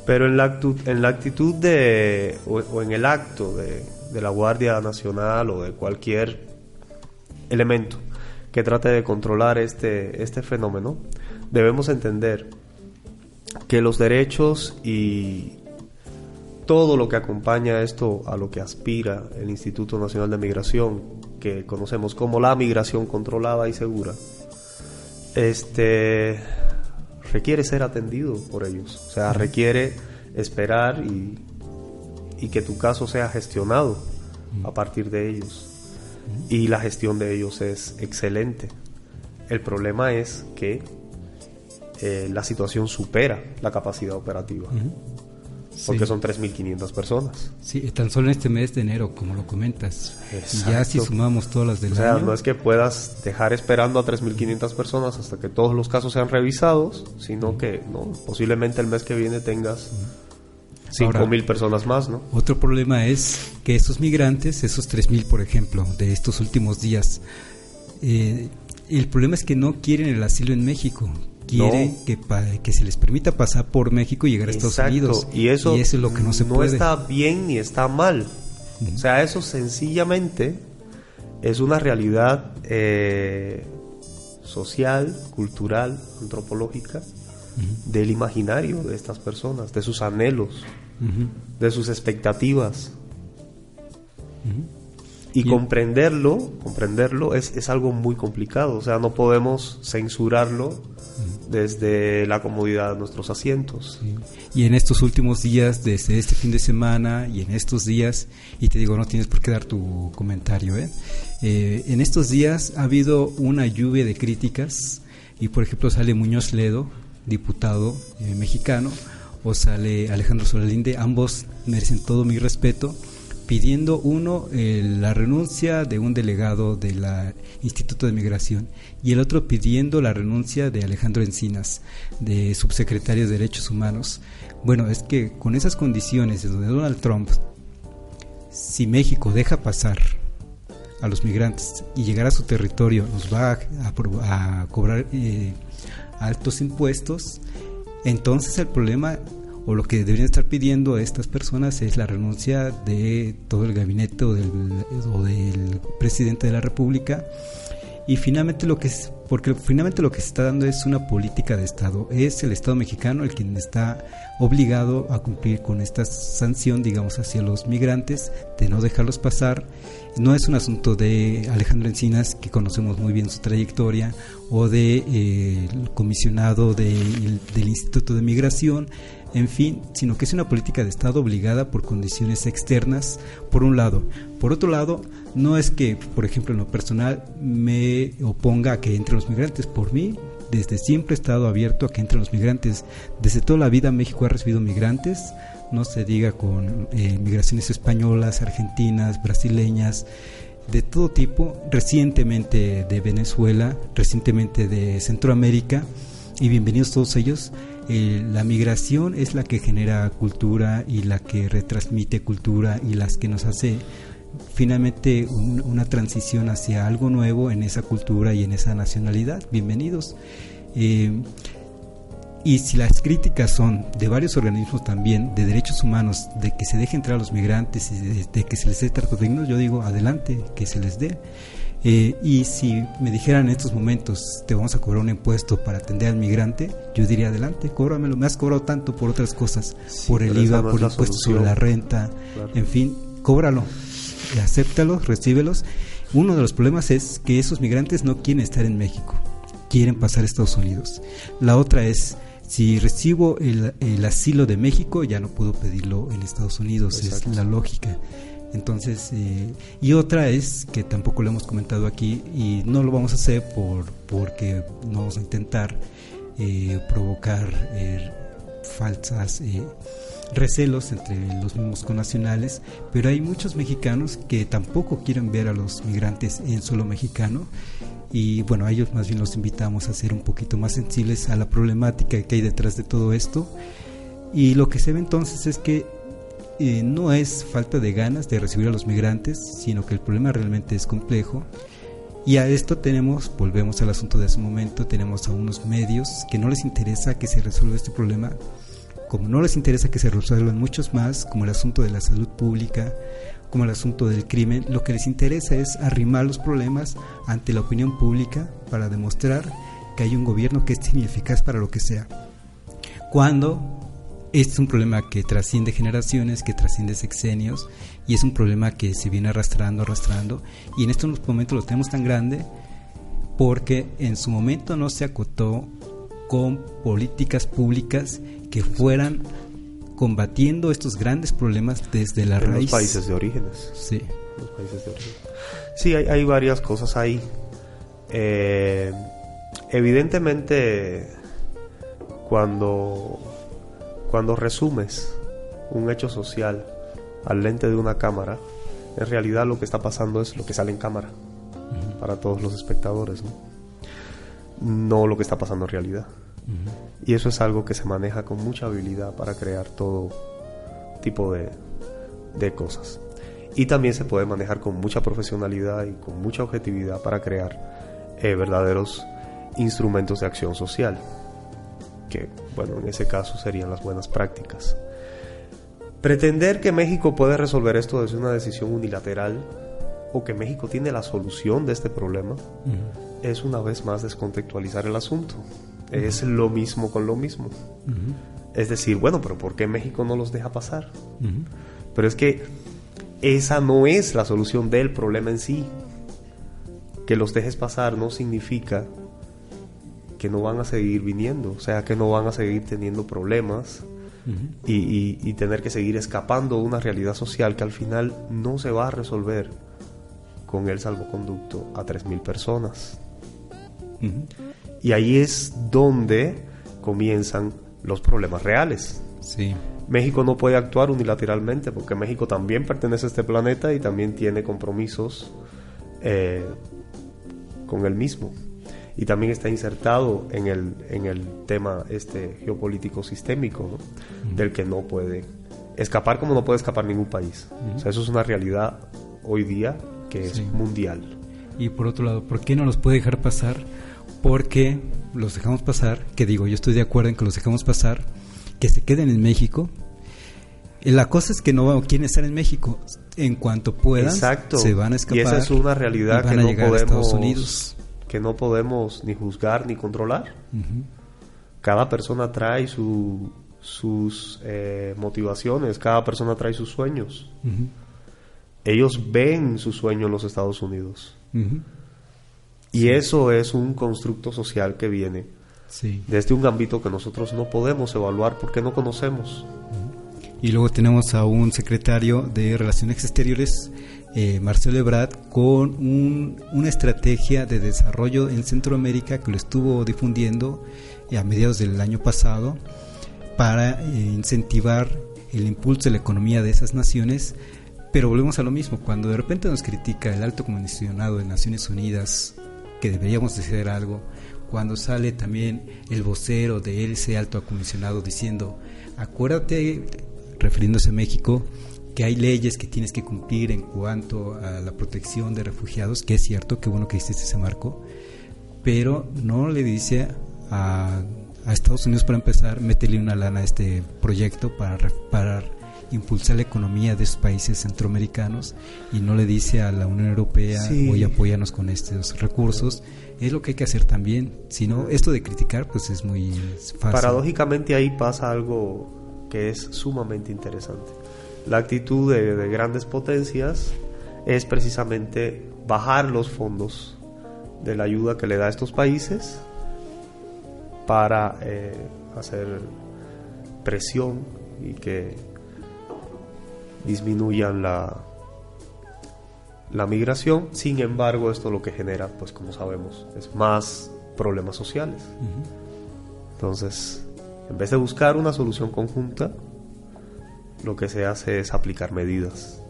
Pero en la actitud de, o en el acto de la Guardia Nacional o de cualquier elemento que trate de controlar este fenómeno, debemos entender que los derechos y todo lo que acompaña esto a lo que aspira el Instituto Nacional de Migración, que conocemos como la migración controlada y segura, requiere ser atendido por ellos. O sea, requiere esperar y que tu caso sea gestionado a partir de ellos. Y la gestión de ellos es excelente. El problema es que la situación supera la capacidad operativa. Porque son 3.500 personas. Sí, tan solo en este mes de enero, como lo comentas. Exacto. Ya si sumamos todas las del año. O sea, no es que puedas dejar esperando a 3.500 personas hasta que todos los casos sean revisados, sino que posiblemente el mes que viene tengas 5.000 personas más, ¿no? Otro problema es que esos migrantes, esos 3.000, por ejemplo, de estos últimos días, el problema es que no quieren el asilo en México. Quieren que se les permita pasar por México y llegar a Estados Unidos. Y eso es lo que no se puede. No está bien ni está mal. O sea, eso sencillamente es una realidad social, cultural, antropológica del imaginario de estas personas, de sus anhelos, de sus expectativas. Y comprenderlo es algo muy complicado. O sea, no podemos censurarlo desde la comodidad de nuestros asientos. Sí. Y en estos últimos días, desde este fin de semana y en estos días, y te digo, no tienes por qué dar tu comentario, en estos días ha habido una lluvia de críticas, y por ejemplo sale Muñoz Ledo, diputado mexicano, o sale Alejandro Solalinde, ambos merecen todo mi respeto, pidiendo la renuncia de un delegado del Instituto de Migración y el otro pidiendo la renuncia de Alejandro Encinas, de subsecretario de Derechos Humanos. Bueno, es que con esas condiciones de donde Donald Trump, si México deja pasar a los migrantes y llegar a su territorio, nos va a cobrar altos impuestos, entonces el problema, o lo que deberían estar pidiendo a estas personas, es la renuncia de todo el gabinete o del presidente de la República. Y finalmente porque finalmente lo que se está dando es una política de Estado. Es el Estado mexicano el quien está obligado a cumplir con esta sanción, digamos, hacia los migrantes, de no dejarlos pasar. No es un asunto de Alejandro Encinas, que conocemos muy bien su trayectoria, o de el comisionado del Instituto de Migración, en fin, sino que es una política de Estado obligada por condiciones externas, por un lado. Por otro lado, no es que, por ejemplo, en lo personal me oponga a que entren los migrantes. Por mí, desde siempre he estado abierto a que entren los migrantes. Desde toda la vida México ha recibido migrantes, no se diga con migraciones españolas, argentinas, brasileñas, de todo tipo, recientemente de Venezuela, recientemente de Centroamérica, y bienvenidos todos ellos. La migración es la que genera cultura y la que retransmite cultura y las que nos hace finalmente una transición hacia algo nuevo en esa cultura y en esa nacionalidad. Bienvenidos. Y si las críticas son de varios organismos también, de derechos humanos, de que se deje entrar a los migrantes y de que se les dé trato digno, yo digo adelante, que se les dé. Y si me dijeran en estos momentos, te vamos a cobrar un impuesto para atender al migrante, yo diría adelante, cóbramelo. Me has cobrado tanto por otras cosas, sí, por el IVA, por el impuesto sobre la renta, claro. En fin, cóbralo, acéptalos, recíbelos. Uno de los problemas es que esos migrantes no quieren estar en México, quieren pasar a Estados Unidos. La otra es, si recibo el asilo de México, ya no puedo pedirlo en Estados Unidos. Exacto. Es la lógica. Entonces, y otra es que tampoco lo hemos comentado aquí y no lo vamos a hacer porque no vamos a intentar provocar falsas recelos entre los mismos connacionales, pero hay muchos mexicanos que tampoco quieren ver a los migrantes en suelo mexicano y bueno, a ellos más bien los invitamos a ser un poquito más sensibles a la problemática que hay detrás de todo esto. Y lo que se ve entonces es que no es falta de ganas de recibir a los migrantes, sino que el problema realmente es complejo. Y a esto volvemos al asunto de hace un momento, tenemos a unos medios que no les interesa que se resuelva este problema, como no les interesa que se resuelvan muchos más, como el asunto de la salud pública, como el asunto del crimen. Lo que les interesa es arrimar los problemas ante la opinión pública para demostrar que hay un gobierno que es ineficaz para lo que sea, cuando este es un problema que trasciende generaciones, que trasciende sexenios, y es un problema que se viene arrastrando, y en estos momentos lo tenemos tan grande porque en su momento no se acotó con políticas públicas que fueran combatiendo estos grandes problemas desde la raíz. En los países de orígenes. Sí. Los países de origen. Sí, hay varias cosas ahí. Evidentemente, cuando resumes un hecho social al lente de una cámara, en realidad lo que está pasando es lo que sale en cámara para todos los espectadores, no lo que está pasando en realidad. Y eso es algo que se maneja con mucha habilidad para crear todo tipo de cosas. Y también se puede manejar con mucha profesionalidad y con mucha objetividad para crear verdaderos instrumentos de acción social, que, bueno, en ese caso serían las buenas prácticas. Pretender que México puede resolver esto desde una decisión unilateral, o que México tiene la solución de este problema, es una vez más descontextualizar el asunto. Es lo mismo con lo mismo. Es decir, bueno, pero ¿por qué México no los deja pasar? Pero es que esa no es la solución del problema en sí. Que los dejes pasar no significa que no van a seguir viniendo, o sea, que no van a seguir teniendo problemas y tener que seguir escapando de una realidad social que al final no se va a resolver con el salvoconducto a 3,000 personas. Y ahí es donde comienzan los problemas reales. Sí. México no puede actuar unilateralmente porque México también pertenece a este planeta y también tiene compromisos con él mismo. Y también está insertado en el tema geopolítico sistémico, ¿no? Del que no puede escapar, como no puede escapar ningún país. O sea, eso es una realidad hoy día que es mundial. Y por otro lado, ¿por qué no los puede dejar pasar? Porque los dejamos pasar, que digo, yo estoy de acuerdo en que los dejamos pasar, que se queden en México. La cosa es que no quieren estar en México. En cuanto puedan, exacto, se van a escapar. Y esa es una realidad que no podemos, a Estados Unidos. Que no podemos ni juzgar ni controlar. Cada persona trae sus motivaciones, cada persona trae sus sueños. Ellos ven su sueño en los Estados Unidos. Y eso es un constructo social que viene desde un ámbito que nosotros no podemos evaluar porque no conocemos. Y luego tenemos a un secretario de Relaciones Exteriores, Marcelo Ebrard, con una estrategia de desarrollo en Centroamérica que lo estuvo difundiendo a mediados del año pasado para incentivar el impulso de la economía de esas naciones. Pero volvemos a lo mismo, cuando de repente nos critica el alto comisionado de Naciones Unidas que deberíamos hacer algo, cuando sale también el vocero de ese alto comisionado diciendo, acuérdate, refiriéndose a México, que hay leyes que tienes que cumplir en cuanto a la protección de refugiados, que es cierto, qué bueno que hiciste ese marco, pero no le dice a Estados Unidos, para empezar, métele una lana a este proyecto para impulsar la economía de esos países centroamericanos, y no le dice a la Unión Europea, oye, apóyanos con estos recursos. Es lo que hay que hacer también, si no, esto de criticar pues es muy fácil. Paradójicamente ahí pasa algo que es sumamente interesante. La actitud de grandes potencias es precisamente bajar los fondos de la ayuda que le da a estos países para hacer presión y que disminuyan la migración. Sin embargo, esto lo que genera, pues como sabemos, es más problemas sociales. Entonces, en vez de buscar una solución conjunta, lo que se hace es aplicar medidas.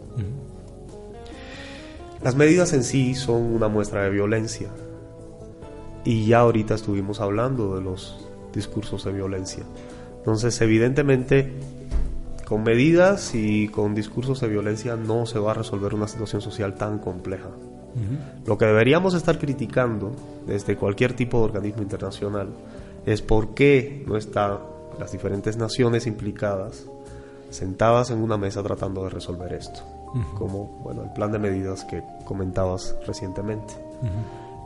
Las medidas en sí son una muestra de violencia, y ya ahorita estuvimos hablando de los discursos de violencia. Entonces, evidentemente, con medidas y con discursos de violencia no se va a resolver una situación social tan compleja. Lo que deberíamos estar criticando desde cualquier tipo de organismo internacional es por qué no están las diferentes naciones implicadas sentadas en una mesa tratando de resolver esto, como bueno, el plan de medidas que comentabas recientemente.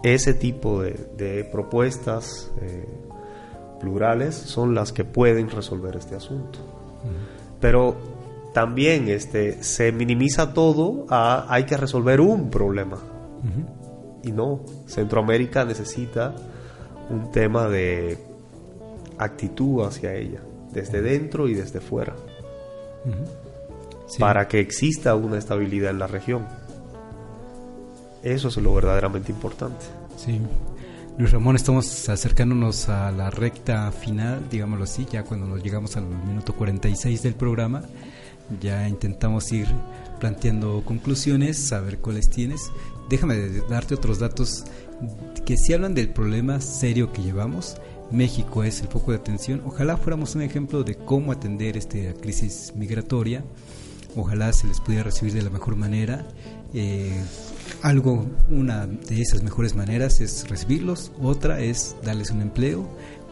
Ese tipo de propuestas plurales son las que pueden resolver este asunto. Pero también se minimiza todo a hay que resolver un problema. Y no, Centroamérica necesita un tema de actitud hacia ella, desde dentro y desde fuera, para que exista una estabilidad en la región. Eso es lo verdaderamente importante. Sí. Luis Ramón, estamos acercándonos a la recta final, digámoslo así, ya cuando nos llegamos al minuto 46 del programa, ya intentamos ir planteando conclusiones, saber cuáles tienes. Déjame darte otros datos que sí hablan del problema serio que llevamos. México es el foco de atención. Ojalá fuéramos un ejemplo de cómo atender esta crisis migratoria. Ojalá se les pudiera recibir de la mejor manera. Una de esas mejores maneras es recibirlos, otra es darles un empleo,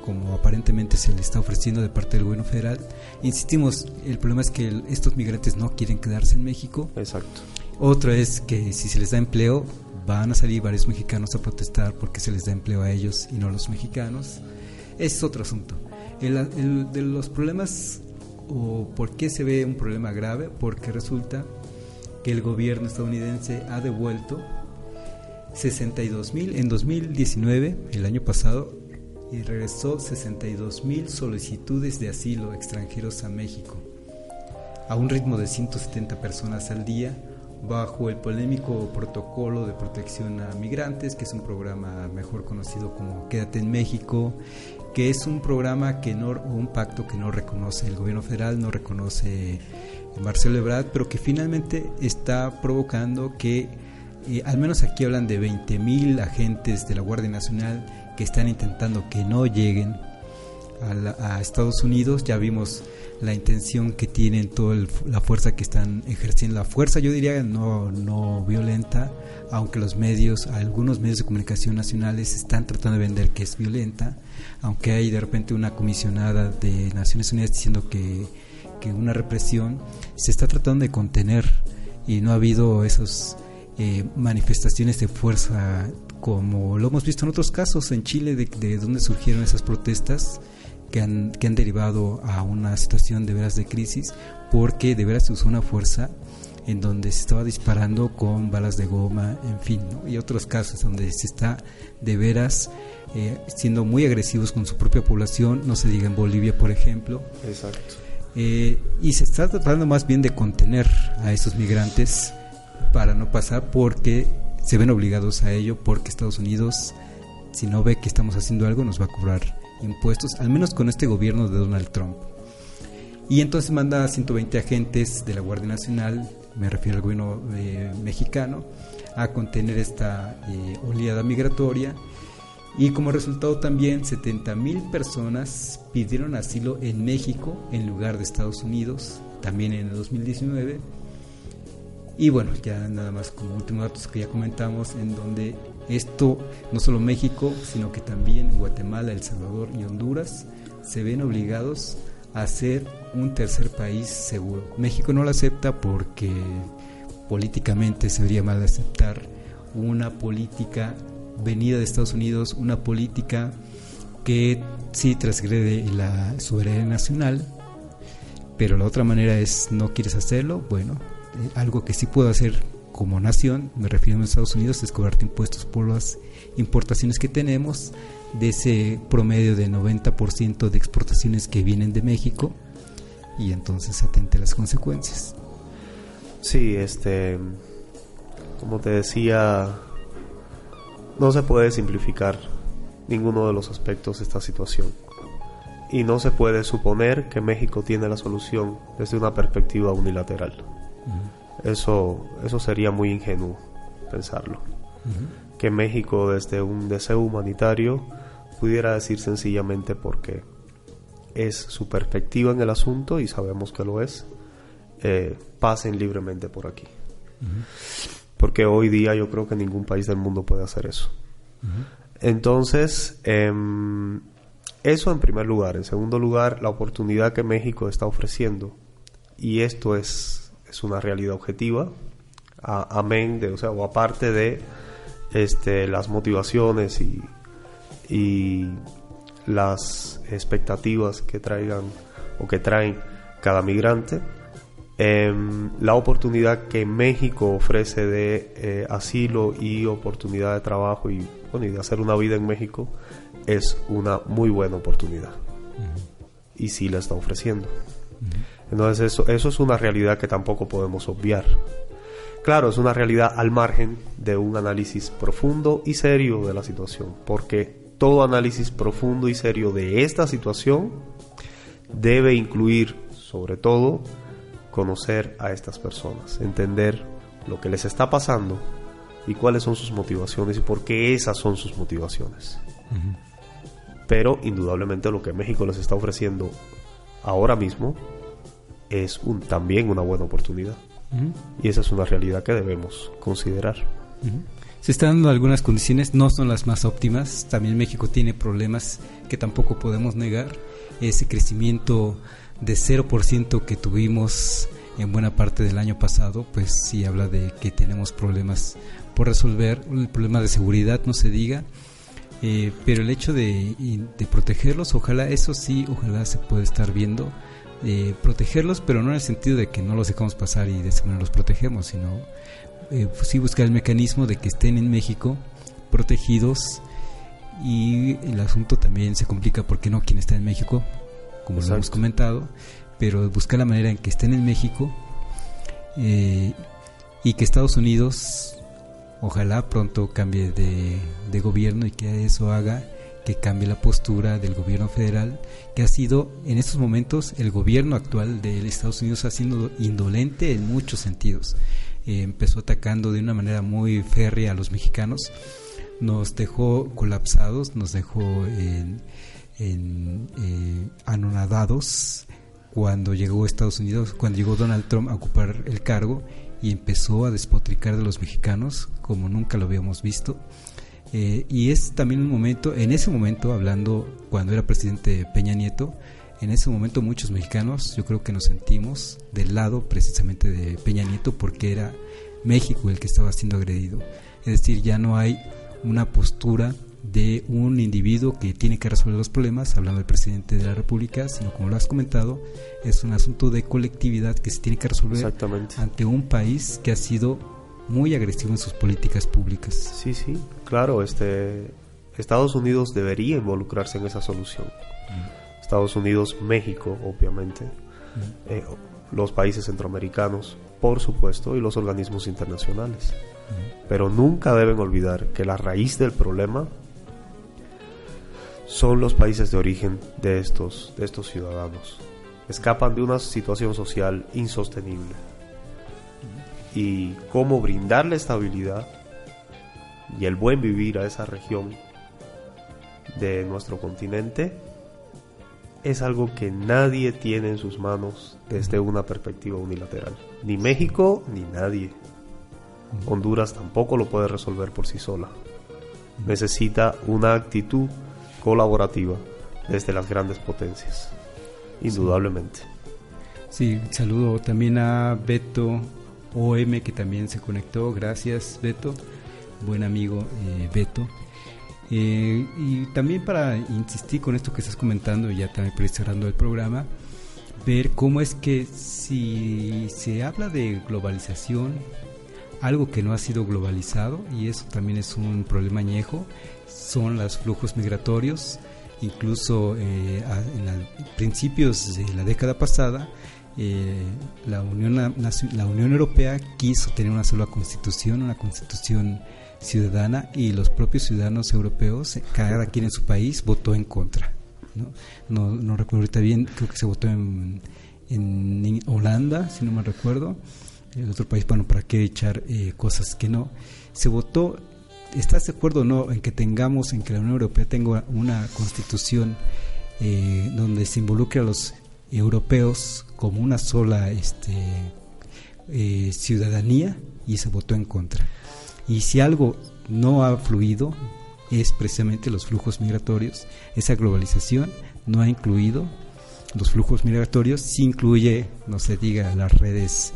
como aparentemente se le está ofreciendo de parte del gobierno federal. Insistimos, el problema es que estos migrantes no quieren quedarse en México. Exacto. Otro es que si se les da empleo, van a salir varios mexicanos a protestar porque se les da empleo a ellos y no a los mexicanos. Ese es otro asunto. El de los problemas, o por qué se ve un problema grave, porque resulta que el gobierno estadounidense ha devuelto 62,000 en 2019, el año pasado, y regresó 62,000 solicitudes de asilo extranjeros a México, a un ritmo de 170 personas al día, bajo el polémico protocolo de protección a migrantes, que es un programa mejor conocido como Quédate en México, que es un programa un pacto que no reconoce el gobierno federal, no reconoce Marcelo Ebrard, pero que finalmente está provocando que al menos aquí hablan de 20,000 agentes de la Guardia Nacional que están intentando que no lleguen a Estados Unidos. Ya vimos la intención que tienen, toda la fuerza que están ejerciendo, la fuerza yo diría no violenta, aunque algunos medios de comunicación nacionales están tratando de vender que es violenta, aunque hay de repente una comisionada de Naciones Unidas diciendo que una represión se está tratando de contener, y no ha habido esas manifestaciones de fuerza como lo hemos visto en otros casos en Chile, de donde surgieron esas protestas que han derivado a una situación de veras de crisis, porque de veras se usó una fuerza en donde se estaba disparando con balas de goma, en fin, ¿no? Y otros casos donde se está de veras siendo muy agresivos con su propia población, no se diga en Bolivia, por ejemplo. Exacto. Y se está tratando más bien de contener a esos migrantes para no pasar, porque se ven obligados a ello, porque Estados Unidos, si no ve que estamos haciendo algo, nos va a cobrar impuestos, al menos con este gobierno de Donald Trump. Y entonces manda a 120 agentes de la Guardia Nacional, me refiero al gobierno mexicano, a contener esta oleada migratoria, y como resultado también 70,000 personas pidieron asilo en México en lugar de Estados Unidos, también en el 2019. Y bueno, ya nada más como últimos datos que ya comentamos, en donde esto, no solo México, sino que también Guatemala, El Salvador y Honduras se ven obligados a ser un tercer país seguro. México no lo acepta porque políticamente se vería mal aceptar una política venida de Estados Unidos, una política que sí transgrede la soberanía nacional, pero la otra manera es no quieres hacerlo, bueno, algo que sí puedo hacer como nación, me refiero a Estados Unidos, es cobrarte impuestos por las importaciones que tenemos, de ese promedio de 90% de exportaciones que vienen de México, y entonces atente a las consecuencias. Sí, como te decía, no se puede simplificar ninguno de los aspectos de esta situación, y no se puede suponer que México tiene la solución desde una perspectiva unilateral. Eso sería muy ingenuo pensarlo. que México, desde un deseo humanitario, pudiera decir sencillamente porque es su perspectiva en el asunto, y sabemos que lo es, pasen libremente por aquí. Porque hoy día yo creo que ningún país del mundo puede hacer eso. Entonces, eso en primer lugar. En segundo lugar, la oportunidad que México está ofreciendo, y esto es una realidad objetiva, amén de, o aparte de las motivaciones y las expectativas que traigan o que traen cada migrante, la oportunidad que México ofrece de asilo y oportunidad de trabajo y de hacer una vida en México es una muy buena oportunidad. Y sí la está ofreciendo. Entonces eso es una realidad que tampoco podemos obviar. Claro, es una realidad al margen de un análisis profundo y serio de la situación, porque todo análisis profundo y serio de esta situación debe incluir, sobre todo, conocer a estas personas, entender lo que les está pasando y cuáles son sus motivaciones y por qué esas son sus motivaciones. Pero indudablemente lo que México les está ofreciendo ahora mismo es también una buena oportunidad. Y esa es una realidad que debemos considerar. Se están dando algunas condiciones, no son las más óptimas. También México tiene problemas que tampoco podemos negar. Ese crecimiento de 0% que tuvimos en buena parte del año pasado, pues sí habla de que tenemos problemas por resolver. El problema de seguridad no se diga, pero el hecho de protegerlos, ojalá se pueda estar viendo. Protegerlos, pero no en el sentido de que no los dejamos pasar y de esa manera los protegemos, sino sí buscar el mecanismo de que estén en México protegidos. Y el asunto también se complica porque no quien está en México, como lo hemos comentado, pero buscar la manera en que estén en México, y que Estados Unidos ojalá pronto cambie de gobierno y que eso haga que cambie la postura del gobierno federal, que ha sido en estos momentos el gobierno actual de Estados Unidos ha sido indolente en muchos sentidos. Empezó atacando de una manera muy férrea a los mexicanos, nos dejó colapsados, nos dejó anonadados cuando llegó Estados Unidos, cuando llegó Donald Trump a ocupar el cargo, y empezó a despotricar de los mexicanos como nunca lo habíamos visto. Y es también un momento, en ese momento, hablando cuando era presidente Peña Nieto, en ese momento muchos mexicanos yo creo que nos sentimos del lado precisamente de Peña Nieto, porque era México el que estaba siendo agredido. Es decir, ya no hay una postura de un individuo que tiene que resolver los problemas, hablando del presidente de la República, sino, como lo has comentado, es un asunto de colectividad que se tiene que resolver ante un país que ha sido muy agresivo en sus políticas públicas. Sí, claro, Estados Unidos debería involucrarse en esa solución. Estados Unidos, México, obviamente, los países centroamericanos, por supuesto, y los organismos internacionales. Pero nunca deben olvidar que la raíz del problema son los países de origen de estos ciudadanos. Escapan de una situación social insostenible. Y cómo brindarle estabilidad y el buen vivir a esa región de nuestro continente es algo que nadie tiene en sus manos desde una perspectiva unilateral. Ni México ni nadie. Honduras tampoco lo puede resolver por sí sola. Necesita una actitud colaborativa desde las grandes potencias, indudablemente. Sí, saludo también a Beto OM, que también se conectó. Gracias, Beto, buen amigo Beto. Y también para insistir con esto que estás comentando, ya también para ir cerrando el programa, ver cómo es que si se habla de globalización, algo que no ha sido globalizado, y eso también es un problema añejo, son los flujos migratorios. Incluso en principios de la década pasada, la Unión Europea quiso tener una sola constitución, una constitución ciudadana, y los propios ciudadanos europeos, cada quien en su país, votó en contra. No recuerdo ahorita bien, creo que se votó en Holanda, si no me recuerdo. El otro país, bueno, para qué echar cosas que no. Se votó ¿estás de acuerdo o no en que en que la Unión Europea tenga una constitución donde se involucre a los europeos como una sola ciudadanía, y se votó en contra? Y si algo no ha fluido es precisamente los flujos migratorios. Esa globalización no ha incluido los flujos migratorios, sí incluye, no se diga, las redes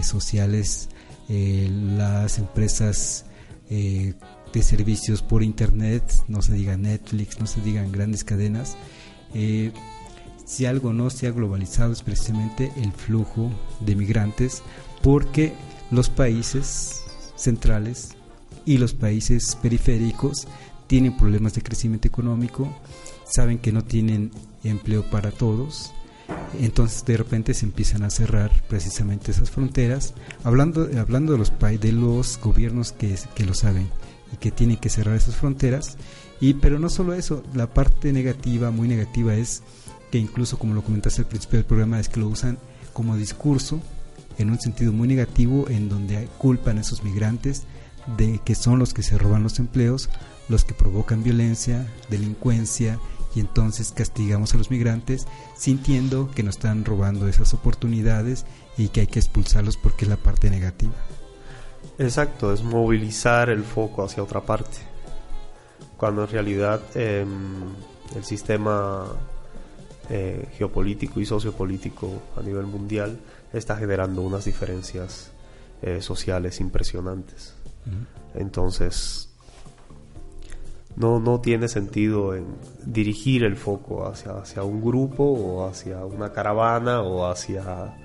sociales, las empresas de servicios por internet, no se diga Netflix, no se digan grandes cadenas. Si algo no se ha globalizado es precisamente el flujo de migrantes, porque los países centrales y los países periféricos tienen problemas de crecimiento económico, saben que no tienen empleo para todos, entonces de repente se empiezan a cerrar precisamente esas fronteras, hablando de los gobiernos que lo saben y que tienen que cerrar esas fronteras. Pero no solo eso, la parte negativa, muy negativa, es que incluso, como lo comentaste al principio del programa, es que lo usan como discurso en un sentido muy negativo, en donde culpan a esos migrantes de que son los que se roban los empleos, los que provocan violencia, delincuencia, y entonces castigamos a los migrantes sintiendo que nos están robando esas oportunidades y que hay que expulsarlos porque es la parte negativa. Exacto, es movilizar el foco hacia otra parte, cuando en realidad el sistema geopolítico y sociopolítico a nivel mundial está generando unas diferencias sociales impresionantes. Entonces no tiene sentido en dirigir el foco hacia un grupo o hacia una caravana o hacia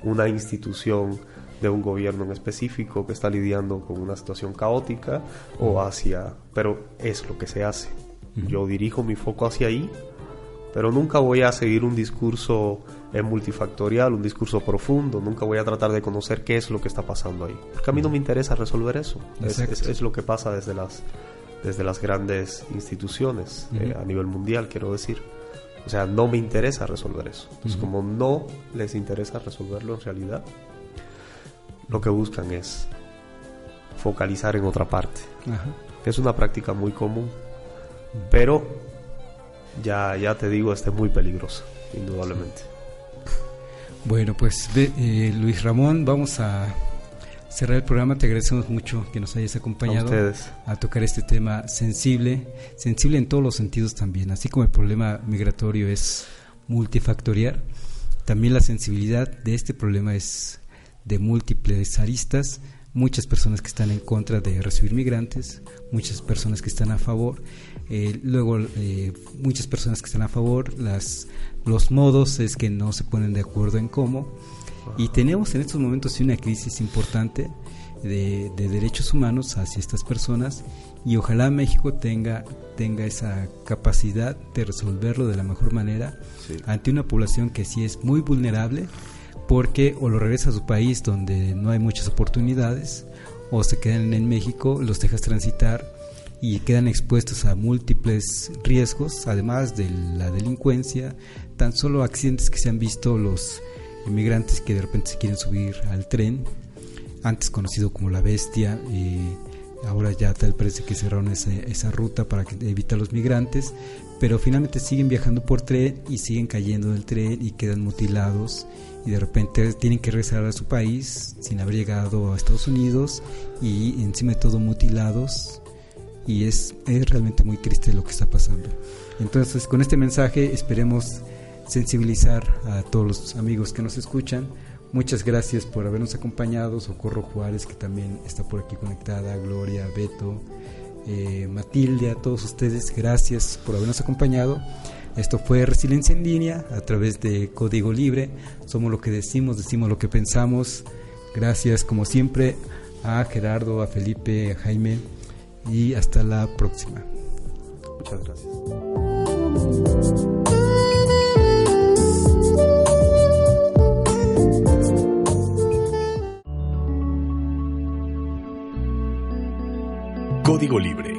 una institución de un gobierno en específico que está lidiando con una situación caótica, pero es lo que se hace. Yo dirijo mi foco hacia ahí, pero nunca voy a seguir un discurso multifactorial, un discurso profundo, nunca voy a tratar de conocer qué es lo que está pasando ahí, porque a mí no me interesa resolver eso. Es lo que pasa desde las grandes instituciones a nivel mundial, quiero decir. O sea, no me interesa resolver eso. Entonces, como no les interesa resolverlo en realidad, lo que buscan es focalizar en otra parte. Es una práctica muy común, pero ya te digo, es muy peligrosa, indudablemente. Bueno, pues Luis Ramón, vamos a cerrar el programa. Te agradecemos mucho que nos hayas acompañado a tocar este tema sensible en todos los sentidos también. Así como el problema migratorio es multifactorial, también la sensibilidad de este problema es de múltiples aristas. Muchas personas que están en contra de recibir migrantes, muchas personas que están a favor, muchas personas que están a favor, los modos es que no se ponen de acuerdo en cómo, y tenemos en estos momentos una crisis importante de derechos humanos hacia estas personas, y ojalá México tenga esa capacidad de resolverlo de la mejor manera ante una población que sí es muy vulnerable, porque o lo regresa a su país donde no hay muchas oportunidades, o se quedan en México, los dejas transitar y quedan expuestos a múltiples riesgos, además de la delincuencia, tan solo accidentes que se han visto, los inmigrantes que de repente se quieren subir al tren, antes conocido como La Bestia, ahora ya tal parece que cerraron esa ruta para evitar los migrantes, pero finalmente siguen viajando por tren y siguen cayendo del tren y quedan mutilados, y de repente tienen que regresar a su país sin haber llegado a Estados Unidos, y encima de todo mutilados, y es realmente muy triste lo que está pasando. Entonces, con este mensaje esperemos sensibilizar a todos los amigos que nos escuchan. Muchas gracias por habernos acompañado. Socorro Juárez, que también está por aquí conectada, Gloria, Beto, Matilde, a todos ustedes, gracias por habernos acompañado. Esto fue Resiliencia en Línea a través de Código Libre. Somos lo que decimos lo que pensamos. Gracias como siempre a Gerardo, a Felipe, a Jaime, y hasta la próxima. Muchas gracias. Código Libre